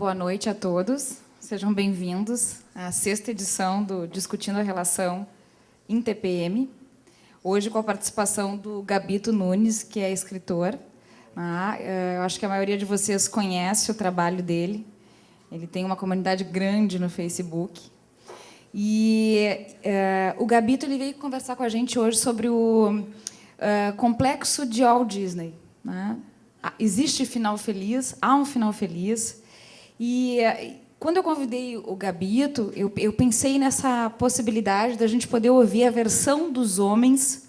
boa noite a todos. Sejam bem-vindos à 6ª edição do Discutindo a Relação em TPM. Hoje, com a participação do Gabito Nunes, que é escritor. Eu acho que a maioria de vocês conhece o trabalho dele. Ele tem uma comunidade grande no Facebook. E o Gabito ele veio conversar com a gente hoje sobre o complexo de Walt Disney. Existe final feliz, há um final feliz. E quando eu convidei o Gabito, eu pensei nessa possibilidade da gente poder ouvir a versão dos homens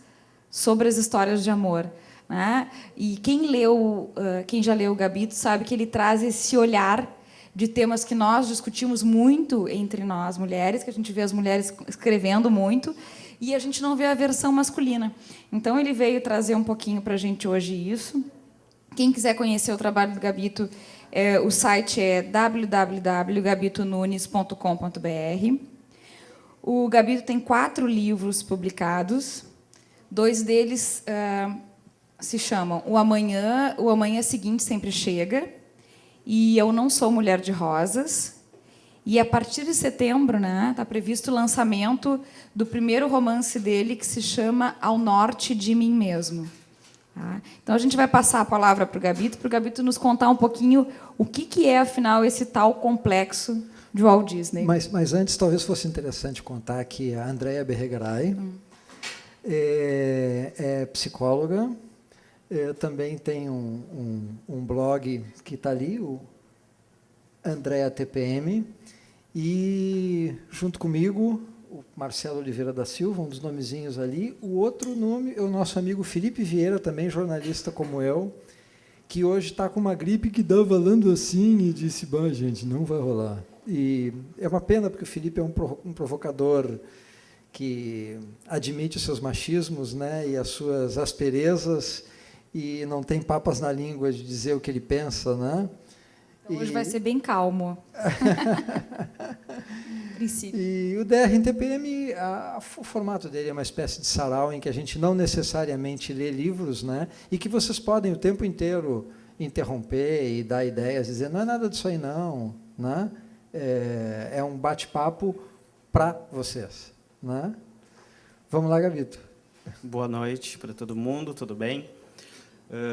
sobre as histórias de amor. E quem já leu o Gabito sabe que ele traz esse olhar de temas que nós discutimos muito entre nós, mulheres, que a gente vê as mulheres escrevendo muito, e a gente não vê a versão masculina. Então, ele veio trazer um pouquinho para a gente hoje isso. Quem quiser conhecer o trabalho do Gabito, o site é www.gabitonunes.com.br. O Gabito tem 4 livros publicados. 2 deles se chamam O Amanhã Seguinte Sempre Chega e Eu Não Sou Mulher de Rosas. E, a partir de setembro, está previsto o lançamento do primeiro romance dele, que se chama Ao Norte de Mim Mesmo. Então, a gente vai passar a palavra para o Gabito nos contar um pouquinho o que é, afinal, esse tal complexo de Walt Disney. Mas antes, talvez fosse interessante contar que a Andrea Berregaray é psicóloga, também tem um blog que está ali, o Andrea TPM, e, junto comigo, o Marcelo Oliveira da Silva, um dos nomezinhos ali. O outro nome é o nosso amigo Felipe Vieira, também jornalista como eu, que hoje está com uma gripe que dá falando assim e disse, bah, gente, não vai rolar. E é uma pena, porque o Felipe é um provocador que admite os seus machismos, e as suas asperezas, e não tem papas na língua de dizer o que ele pensa. Então, hoje vai ser bem calmo. E o DR em TPM, o formato dele é uma espécie de sarau em que a gente não necessariamente lê livros, e que vocês podem o tempo inteiro interromper e dar ideias, dizer, não é nada disso aí não. É um bate-papo para vocês. Vamos lá, Gabito. Boa noite para todo mundo, tudo bem?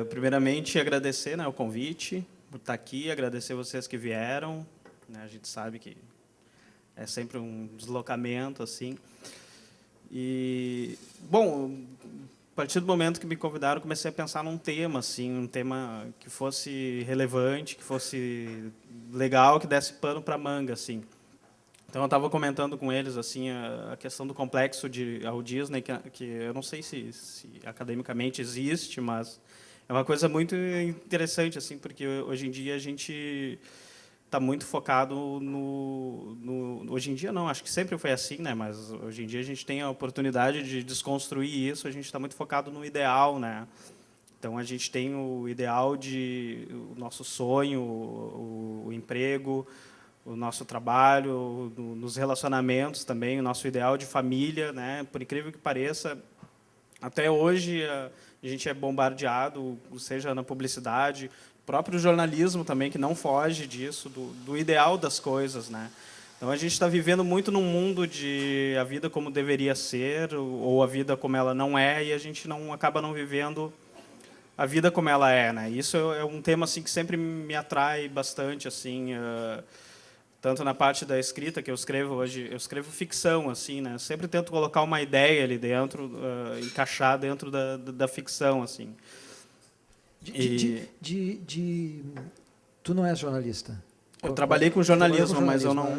Primeiramente, agradecer o convite por estar aqui, agradecer vocês que vieram. A gente sabe que é sempre um deslocamento, assim. E, bom, a partir do momento que me convidaram, comecei a pensar num tema, assim, um tema que fosse relevante, que fosse legal, que desse pano para manga, assim. Então, eu estava comentando com eles assim a questão do complexo de Walt Disney, que eu não sei se academicamente existe, mas é uma coisa muito interessante, assim, porque hoje em dia a gente está muito focado hoje em dia não, acho que sempre foi assim, mas hoje em dia a gente tem a oportunidade de desconstruir isso, a gente está muito focado no ideal, Então, a gente tem o ideal o nosso sonho, o emprego, o nosso trabalho, nos relacionamentos também, o nosso ideal de família, Por incrível que pareça, até hoje a gente é bombardeado, seja na publicidade, próprio jornalismo também, que não foge disso, do ideal das coisas, Então, a gente está vivendo muito num mundo de a vida como deveria ser, ou a vida como ela não é, e a gente acaba não vivendo a vida como ela é, Isso é um tema assim que sempre me atrai bastante, assim, tanto na parte da escrita que eu escrevo hoje, eu escrevo ficção, assim, Sempre tento colocar uma ideia ali dentro, encaixar dentro da ficção, assim. Tu não és jornalista? Eu trabalhei com jornalismo, mas eu não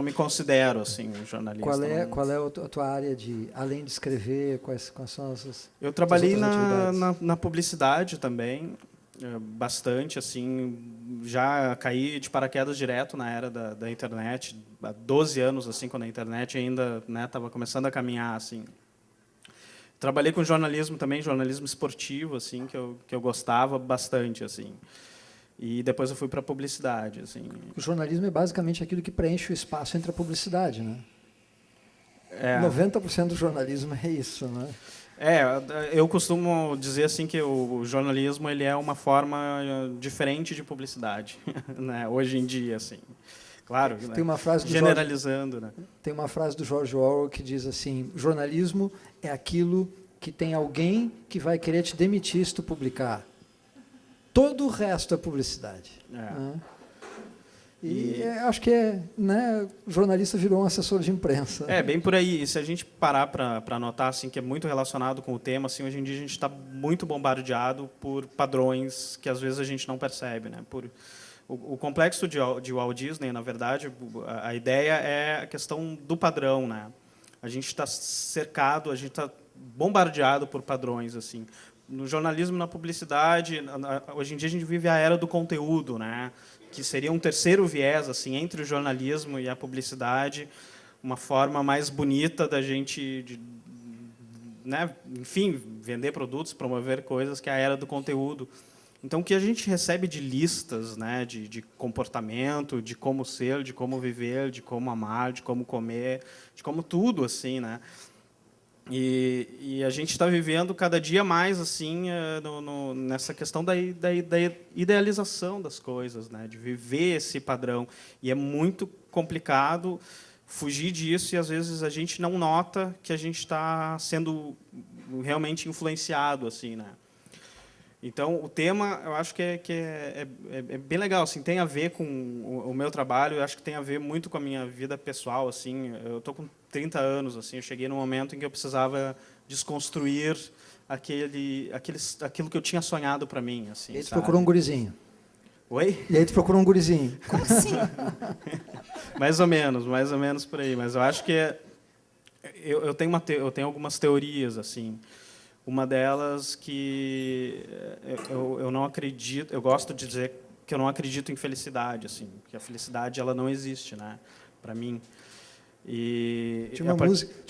me considero assim jornalista. Qual é a tua área além de escrever, quais são as? Eu trabalhei na publicidade também, bastante, assim, já caí de paraquedas direto na era da internet, há 12 anos, assim, quando a internet ainda estava começando a caminhar, assim. Trabalhei com jornalismo também, jornalismo esportivo, assim, que eu gostava bastante, assim. E depois eu fui para a publicidade, assim. O jornalismo é basicamente aquilo que preenche o espaço entre a publicidade, 90% do jornalismo é isso, Eu costumo dizer assim que o jornalismo ele é uma forma diferente de publicidade, né? Hoje em dia, assim. Claro, Tem uma frase do generalizando, né? Tem uma frase do George Orwell que diz assim: jornalismo é aquilo que tem alguém que vai querer te demitir se tu publicar. Todo o resto é publicidade. Né? E acho que né, o jornalista virou um assessor de imprensa. Bem por aí. E se a gente parar para notar assim, que é muito relacionado com o tema, assim, hoje em dia a gente está muito bombardeado por padrões que às vezes a gente não percebe. Né? O complexo de Walt Disney, na verdade, a ideia é a questão do padrão. Né? A gente está cercado, a gente está bombardeado por padrões. Assim. No jornalismo, na publicidade, hoje em dia a gente vive a era do conteúdo, né? Que seria um terceiro viés assim entre o jornalismo e a publicidade, uma forma mais bonita da gente, né, enfim, vender produtos, promover coisas, que é a era do conteúdo. Então, o que a gente recebe de listas, né, de comportamento, de como ser, de como viver, de como amar, de como comer, de como tudo, assim, né? E a gente está vivendo cada dia mais assim nessa questão da idealização das coisas, né? De viver esse padrão. E é muito complicado fugir disso e, às vezes, a gente não nota que a gente está sendo realmente influenciado. Assim, né? Então, o tema, eu acho que é bem legal. Assim, tem a ver com o meu trabalho, eu acho que tem a ver muito com a minha vida pessoal. Assim, eu estou com 30 anos, assim, eu cheguei num momento em que eu precisava desconstruir aquilo que eu tinha sonhado para mim. Assim, e aí tu procurou um gurizinho. Oi? E aí tu procurou um gurizinho. Como assim? mais ou menos por aí. Mas eu acho que eu tenho algumas teorias, assim. Uma delas que eu não acredito, eu gosto de dizer que eu não acredito em felicidade, assim, porque a felicidade ela não existe, né, para mim. E tinha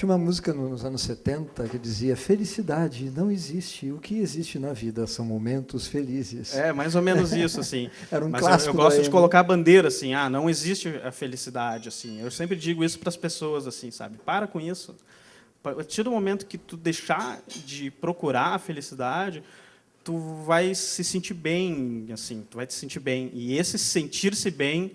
uma música nos anos 70 que dizia: felicidade não existe, o que existe na vida são momentos felizes. Mais ou menos isso, assim. Era um Mas clássico. Eu gosto de colocar a bandeira assim, não existe a felicidade, assim. Eu sempre digo isso para as pessoas, assim, sabe? Para com isso. A partir do momento que tu deixar de procurar a felicidade, tu vai se sentir bem, assim, tu vai te sentir bem. E esse sentir-se bem,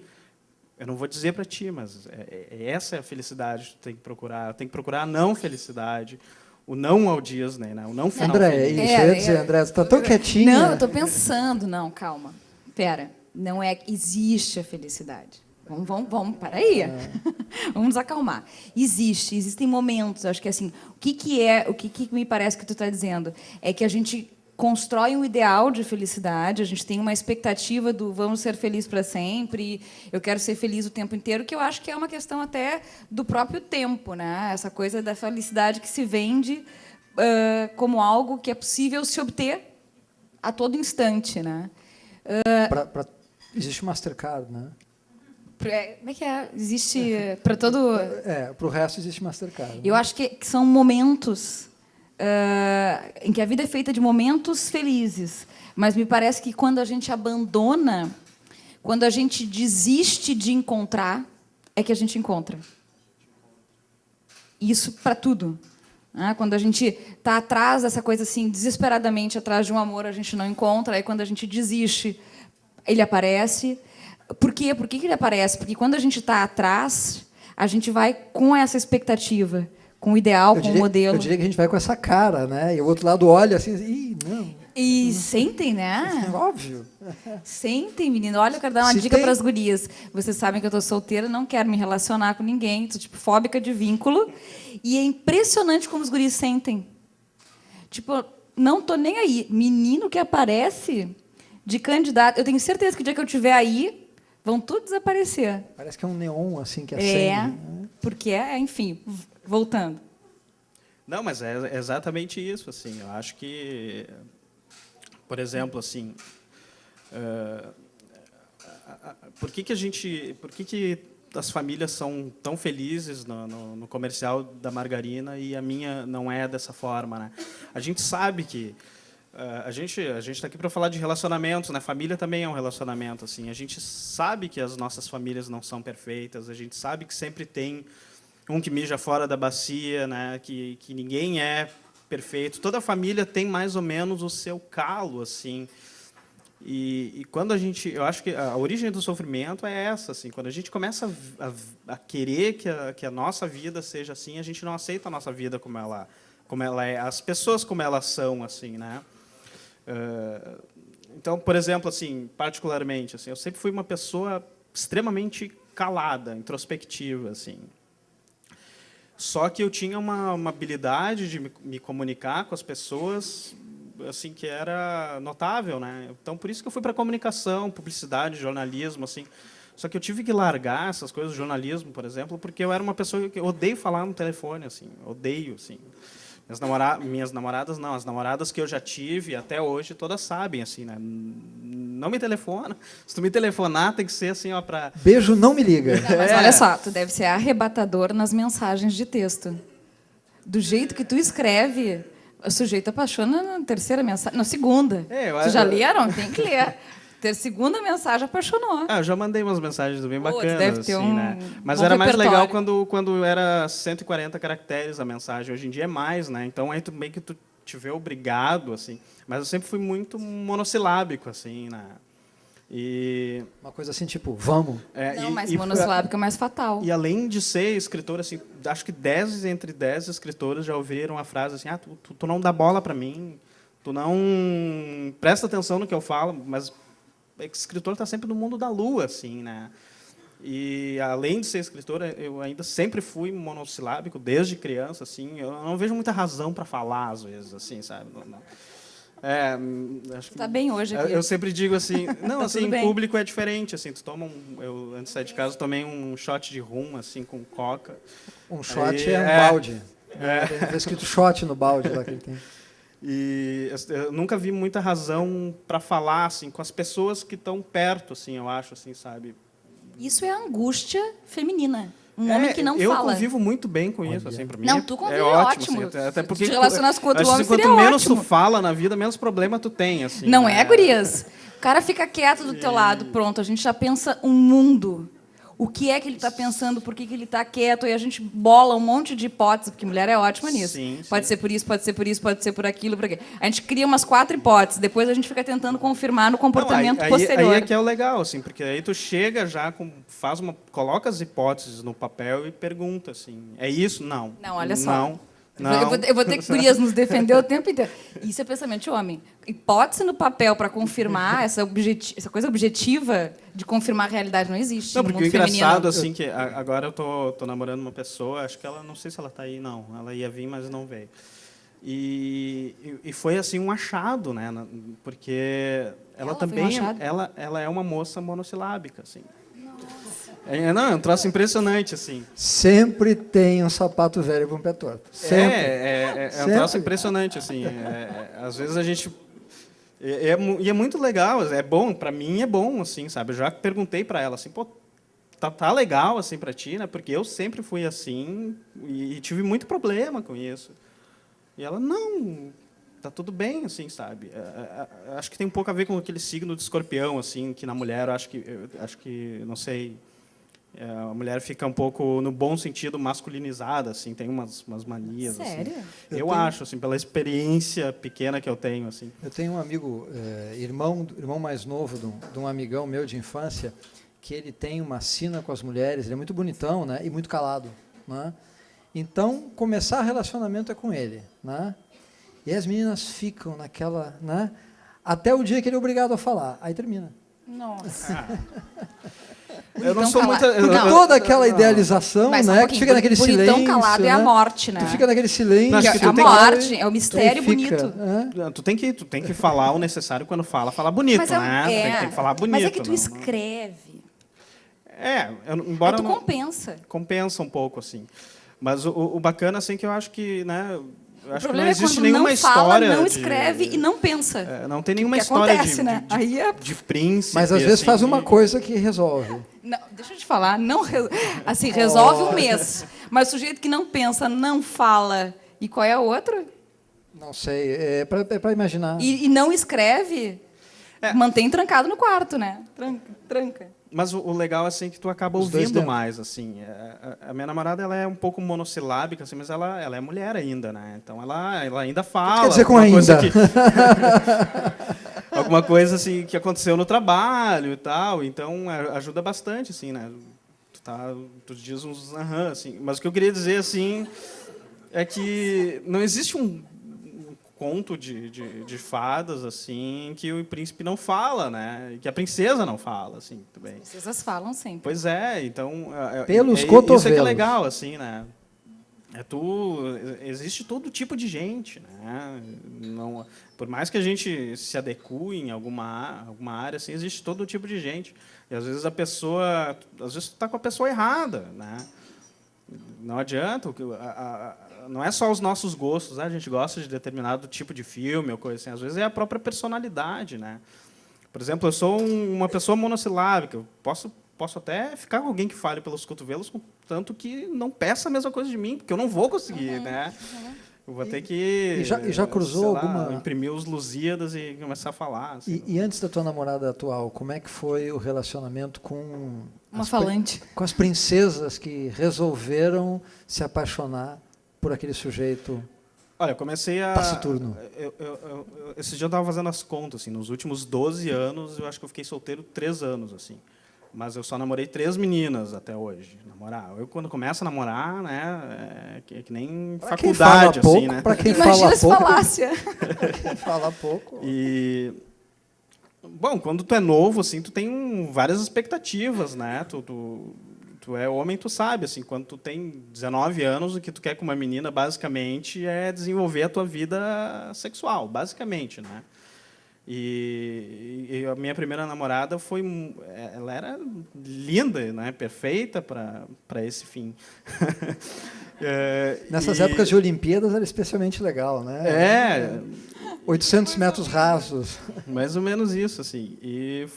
eu não vou dizer para ti, mas essa é a felicidade que tu tem que procurar. Tem que procurar a não felicidade, o não ao Disney, né? O não final André, feliz. eu ia dizer, André, você está tão quietinha. Não, eu estou pensando. Não, calma. Pera, não é que existe a felicidade. Vamos, para aí. Vamos nos acalmar. Existem momentos, acho que assim, o que me parece que tu está dizendo é que a gente constrói um ideal de felicidade, a gente tem uma expectativa do vamos ser felizes para sempre, eu quero ser feliz o tempo inteiro, que eu acho que é uma questão até do próprio tempo, né? Essa coisa da felicidade que se vende como algo que é possível se obter a todo instante, né? Existe o Mastercard, né? Como é que é? Existe para todo... para o resto existe Mastercard. Né? Eu acho que são momentos em que a vida é feita de momentos felizes, mas me parece que quando a gente abandona, quando a gente desiste de encontrar, é que a gente encontra. Isso para tudo. Né? Quando a gente está atrás dessa coisa assim, desesperadamente atrás de um amor, a gente não encontra, aí quando a gente desiste, ele aparece. Por quê? Por que ele aparece? Porque quando a gente está atrás, a gente vai com essa expectativa, com o ideal, com o modelo. Eu diria que a gente vai com essa cara, né? E o outro lado olha assim, ih, não. E sentem, né? Óbvio. Sentem, menino. Olha, eu quero dar uma dica para as gurias. Vocês sabem que eu estou solteira, não quero me relacionar com ninguém, estou tipo fóbica de vínculo. E é impressionante como os guris sentem. Tipo, não estou nem aí. Menino que aparece de candidato. Eu tenho certeza que o dia que eu estiver aí, vão tudo desaparecer. Parece que é um neon assim que acende. Porque enfim, voltando. Não, mas é exatamente isso, assim. Eu acho que, por exemplo, assim, por que as famílias são tão felizes no comercial da margarina e a minha não é dessa forma, né? A gente sabe que a gente está aqui para falar de relacionamentos, né? Família também é um relacionamento, assim. A gente sabe que as nossas famílias não são perfeitas. A gente sabe que sempre tem um que mija fora da bacia, né? Que ninguém é perfeito. Toda família tem mais ou menos o seu calo, assim. E quando eu acho que a origem do sofrimento é essa, assim, quando a gente começa a querer que a nossa vida seja assim, a gente não aceita a nossa vida como ela é, as pessoas como elas são, assim, né? Então, por exemplo, assim, particularmente, assim, eu sempre fui uma pessoa extremamente calada, introspectiva, assim. Só que eu tinha uma habilidade de me comunicar com as pessoas, assim, que era notável, né? Então, por isso que eu fui para comunicação, publicidade, jornalismo, assim. Só que eu tive que largar essas coisas, jornalismo, por exemplo, porque eu era uma pessoa que eu odeio falar no telefone, assim, odeio, assim. Minhas namoradas não, as namoradas que eu já tive até hoje todas sabem, assim, né? Não me telefona. Se tu me telefonar, tem que ser assim, ó, para Beijo, não me liga. Não, mas olha só, tu deve ser arrebatador nas mensagens de texto. Do jeito que tu escreve, o sujeito apaixona na terceira mensagem, na segunda. Tu já leram? Tem que ler. Ter segunda mensagem apaixonou. Eu já mandei umas mensagens bem bacanas, deve ter assim, né? Mas bom era mais legal repertório. quando era 140 caracteres a mensagem. Hoje em dia é mais, né? Então aí tu meio que tu te vê obrigado, assim. Mas eu sempre fui muito monossilábico, assim, né? E Uma coisa assim, tipo, vamos. Não, mas monossilábico é mais fatal. E além de ser escritor, assim, acho que 10 entre 10 escritores já ouviram a frase assim: tu não dá bola para mim, tu não presta atenção no que eu falo, mas o escritor está sempre no mundo da lua, assim, né? E além de ser escritor, eu ainda sempre fui monossilábico desde criança, assim. Eu não vejo muita razão para falar às vezes, assim, sabe? Acho que tá bem hoje aqui. Eu sempre digo assim, não, Tá assim, tudo em bem. público é diferente, assim, tu toma eu antes de sair de casa tomei um shot de rum, assim, com coca. Um shot Aí, é um balde. Tem escrito shot no balde lá que ele tem. E eu nunca vi muita razão para falar, assim, com as pessoas que estão perto, assim, eu acho, assim, sabe? Isso é a angústia feminina. Um homem que não eu fala. Eu convivo muito bem com isso, assim, para mim. Não, tu convive é ótimo. ótimo. Assim, até porque te relacionas com outro acho homem, que quanto seria menos ótimo. tu fala na vida, menos problema tu tem, assim. Não né? é, gurias? O cara fica quieto do teu lado, pronto, a gente já pensa um mundo. O que é que ele está pensando, por que ele está quieto, e a gente bola um monte de hipóteses, porque mulher é ótima nisso. Sim, pode ser por isso, pode ser por isso, pode ser por aquilo, por aquilo. A gente cria umas 4 hipóteses, depois a gente fica tentando confirmar no comportamento posterior. Aí é que é o legal, assim, porque aí tu chega já, coloca as hipóteses no papel e pergunta, assim, é isso? Não. Não, olha só. Não. Eu vou ter que, gurias, nos defender o tempo inteiro. Isso é pensamento de homem. Hipótese no papel para confirmar essa coisa objetiva de confirmar a realidade não existe. Não, no porque mundo o engraçado, feminino. assim, que agora eu tô namorando uma pessoa, acho que ela, não sei se ela está aí, não. Ela ia vir, mas não veio. E foi, assim, um achado, né? Porque ela também, ela é uma moça monossilábica, assim. Não, é um troço impressionante, assim. Sempre tem um sapato velho com um pé torto. Sempre. É um troço impressionante, assim. Às vezes a gente... E é muito legal, é bom, para mim é bom, assim, sabe? Eu já perguntei para ela, assim, pô, tá legal, assim, para ti, né? Porque eu sempre fui assim e tive muito problema com isso. E ela, não, tá tudo bem, assim, sabe? Acho que tem um pouco a ver com aquele signo de escorpião, assim, que na mulher, eu acho que não sei... a mulher fica um pouco, no bom sentido, masculinizada, assim, tem umas manias. Sério? Assim. Eu acho, assim, pela experiência pequena que eu tenho. Assim. Eu tenho um amigo, irmão mais novo de um amigão meu de infância, que ele tem uma sina com as mulheres, ele é muito bonitão, né, e muito calado. Né? Então, começar relacionamento é com ele. Né? E as meninas ficam naquela... Né, até o dia que ele é obrigado a falar. Aí termina. Nossa. Eu não sou muito... Porque toda aquela idealização, né, que fica naquele silêncio... Bonitão calado, né? É a morte, né? Tu fica naquele silêncio... Acho que a morte, é o mistério bonito. Tu tem que falar o necessário quando fala bonito, mas né? Tem que falar bonito. Mas é que tu escreve. Embora... Aí tu compensa. Compensa um pouco, assim. Mas o bacana, assim, que eu acho que... Né, o problema é quando não fala, não escreve e não pensa. Não tem nenhuma que história acontece, né? de príncipe. Mas às vezes assim, faz uma coisa que resolve. Não, deixa eu te falar, assim, resolve um mês. Mas o sujeito que não pensa, não fala. E qual é a outra? Não sei, é para imaginar. E não escreve, mantém trancado no quarto, né? Tranca. Mas o legal assim, é que tu acaba Os dois ouvindo dentro. mais. Assim. A minha namorada ela é um pouco monossilábica, assim, mas ela é mulher ainda. Né? Então, ela ainda fala. quer dizer com alguma coisa ainda? alguma coisa assim, que aconteceu no trabalho e tal. Então, ajuda bastante. Assim, né? Tu diz uns aham. Assim. Mas o que eu queria dizer assim, é que não existe um conto de fadas assim que o príncipe não fala, né? Que a princesa não fala, assim, também. As princesas falam sempre. Pois é, então Pelos isso é que cotovelos. é legal, assim, né? Existe todo tipo de gente, né? Não, por mais que a gente se adeque em alguma área, assim, existe todo tipo de gente. E às vezes às vezes tu tá com a pessoa errada, né? Não adianta, não é só os nossos gostos, né? A gente gosta de determinado tipo de filme ou coisa assim, às vezes é a própria personalidade, né? Por exemplo, eu sou uma pessoa monossilábica, eu posso até ficar com alguém que fale pelos cotovelos, tanto que não peça a mesma coisa de mim, porque eu não vou conseguir, né? Eu vou ter que E já cruzou sei lá, alguma... imprimir os Lusíadas e começar a falar. Assim. E antes da tua namorada atual, como é que foi o relacionamento com Uma falante. com as princesas que resolveram se apaixonar por aquele sujeito Olha, eu comecei a... taciturno? Esse dia eu estava fazendo as contas. Assim, nos últimos 12 anos, eu acho que eu fiquei solteiro 3 anos. Assim. Mas eu só namorei 3 meninas até hoje. Eu, quando começo a namorar, né, é que nem Pra faculdade. quem fala assim, pouco, né? para quem Imagina fala se pouco, falácia. pra quem fala pouco. E... Bom, quando tu é novo, assim, tu tem várias expectativas, né? Tu é homem, tu sabe, assim, quando tu tem 19 anos, o que tu quer com uma menina, basicamente, é desenvolver a tua vida sexual, basicamente, né? E a minha primeira namorada ela era linda, né? Perfeita para esse fim. Nessas épocas de Olimpíadas era especialmente legal, né? 800 metros rasos. Mais ou menos isso, assim. E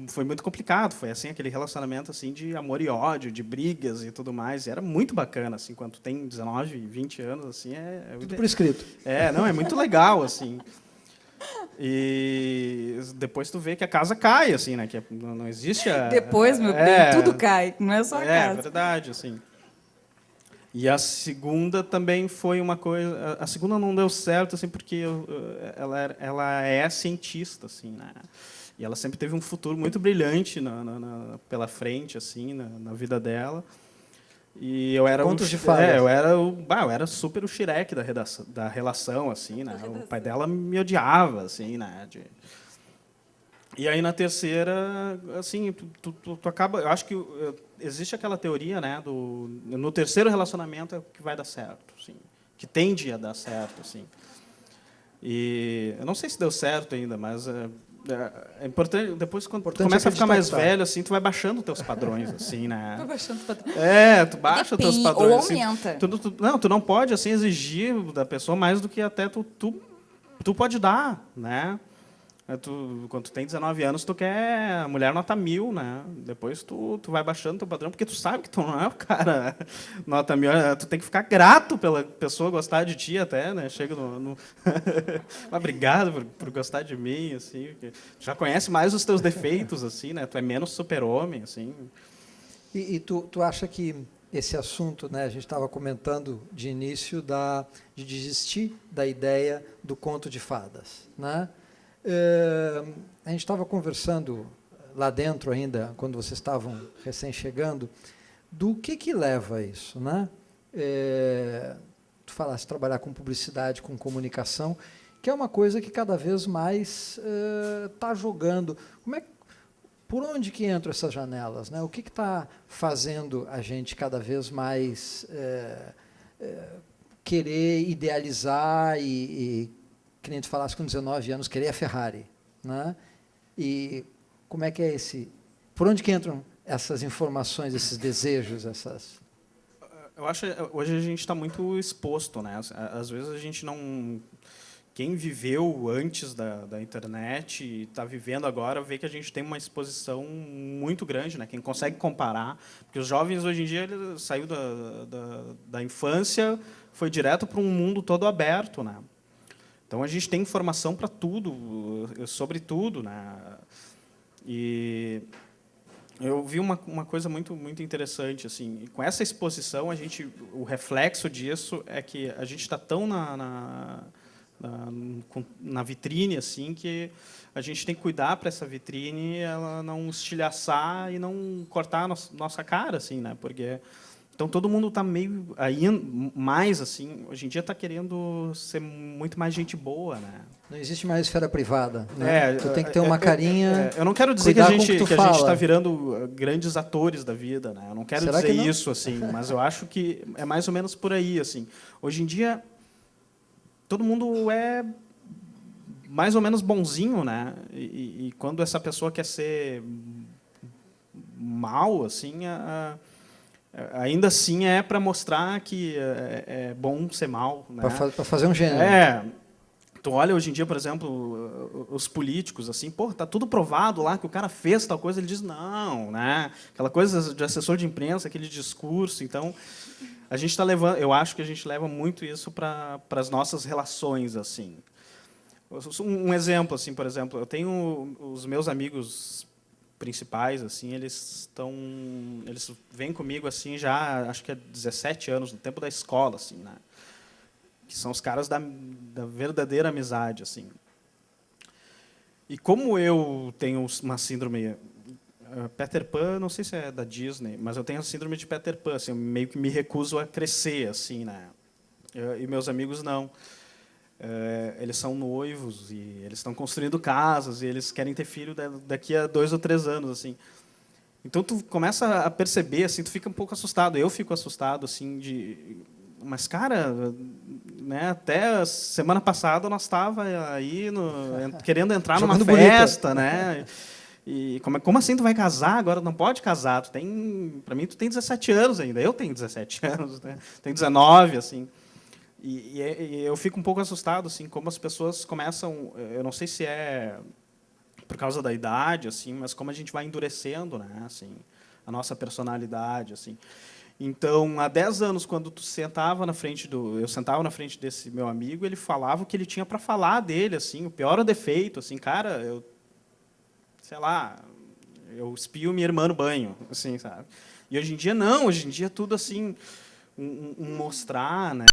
foi muito complicado. Foi assim aquele relacionamento assim de amor e ódio, de brigas e tudo mais. E era muito bacana, assim, quando tu tem 19, 20 anos, assim, Tudo por escrito. não, é muito legal, assim. E depois tu vê que a casa cai, assim, né? Que não existe Depois, meu bem, tudo cai, não é só a É casa. verdade, assim. E a segunda também foi uma coisa... A segunda não deu certo, assim, porque ela é cientista, assim, né? E ela sempre teve um futuro muito brilhante pela frente, assim, na vida dela. E eu era Contos de fadas. eu era super o Shrek da relação, assim, né? O pai dela me odiava, assim, né? E aí, na terceira, assim, tu acaba... Eu acho que existe aquela teoria, né, no terceiro relacionamento é que vai dar certo, assim, que tende a dar certo, assim. E eu não sei se deu certo ainda, mas é importante... Depois, quando tu começa a ficar mais velho, assim, tu vai baixando os teus padrões, assim, né? Vai baixando o padrão. Tu baixa os teus Depende, padrões. ou Assim, aumenta. tu não pode, assim, exigir da pessoa mais do que até tu pode dar, né? Quando tu tem 19 anos, tu quer a mulher nota 1000, né? Depois tu vai baixando teu padrão, porque tu sabe que tu não é o cara nota 1000. Tu tem que ficar grato pela pessoa gostar de ti até, né? Chega obrigado por gostar de mim, assim. Já conhece mais os teus defeitos, assim, né? Tu é menos super-homem, assim. E tu acha que esse assunto, né, a gente estava comentando de início de desistir da ideia do conto de fadas, né? A gente estava conversando lá dentro ainda, quando vocês estavam recém-chegando, do que leva a isso, né? Tu falaste trabalhar com publicidade, com comunicação, que é uma coisa que cada vez mais está jogando. Por onde que entram essas janelas, né? O que está fazendo a gente cada vez mais querer idealizar e que nem tu falasse com 19 anos, querer a Ferrari, né? E como é que é por onde que entram essas informações, esses desejos, Eu acho que hoje a gente está muito exposto, né? Às vezes a gente não... Quem viveu antes da internet e está vivendo agora, vê que a gente tem uma exposição muito grande, né? Quem consegue comparar, porque os jovens hoje em dia ele saiu da infância, foi direto para um mundo todo aberto, né? Então a gente tem informação para tudo, sobre tudo, né? E Eu vi uma coisa muito interessante, assim. Com essa exposição, o reflexo disso é que a gente está tão na vitrine, assim, que a gente tem que cuidar para essa vitrine ela não estilhaçar e não cortar a nossa cara, assim, né? Porque então todo mundo está meio aí mais assim. Hoje em dia está querendo ser muito mais gente boa, né? Não existe mais esfera privada, né? Tu tem que ter uma carinha. Eu não quero dizer que a gente está virando grandes atores da vida, né? Eu não quero dizer isso, assim, mas eu acho que é mais ou menos por aí, assim. Hoje em dia todo mundo é mais ou menos bonzinho, né? E quando essa pessoa quer ser mal, assim, ainda assim é para mostrar que é bom ser mal, né? Para fazer um gênero. Tu olha hoje em dia, por exemplo, os políticos, assim, pô, tá tudo provado lá que o cara fez tal coisa, ele diz não, né? Aquela coisa de assessor de imprensa, aquele discurso. Então, a gente está levando, eu acho que a gente leva muito isso para as nossas relações, assim. Um exemplo, assim, por exemplo, eu tenho os meus amigos principais, assim, eles vêm comigo assim já, acho que há 17 anos, no tempo da escola, assim, né? Que são os caras da verdadeira amizade, assim. E como eu tenho uma síndrome Peter Pan, não sei se é da Disney, mas eu tenho a síndrome de Peter Pan, assim, eu meio que me recuso a crescer, assim, né? E meus amigos não. Eles são noivos e eles estão construindo casas e eles querem ter filho daqui a 2 ou 3 anos, assim. Então tu começa a perceber, assim, tu fica um pouco assustado. Eu fico assustado, assim, mas cara, né? Até semana passada nós estava aí querendo entrar numa festa, né? E como assim tu vai casar agora? Não pode casar. Para mim tu tem 17 anos ainda. Eu tenho 17 anos, né? Tenho 19, assim. E eu fico um pouco assustado, assim, como as pessoas começam. Eu não sei se é por causa da idade, assim, mas como a gente vai endurecendo, né? Assim, a nossa personalidade, assim. Então, há 10 anos, quando eu sentava na frente desse meu amigo, ele falava o que ele tinha para falar dele, assim, o pior defeito, assim, cara, sei lá, eu espio minha irmã no banho, assim, sabe? E hoje em dia não, hoje em dia é tudo assim, um mostrar, né?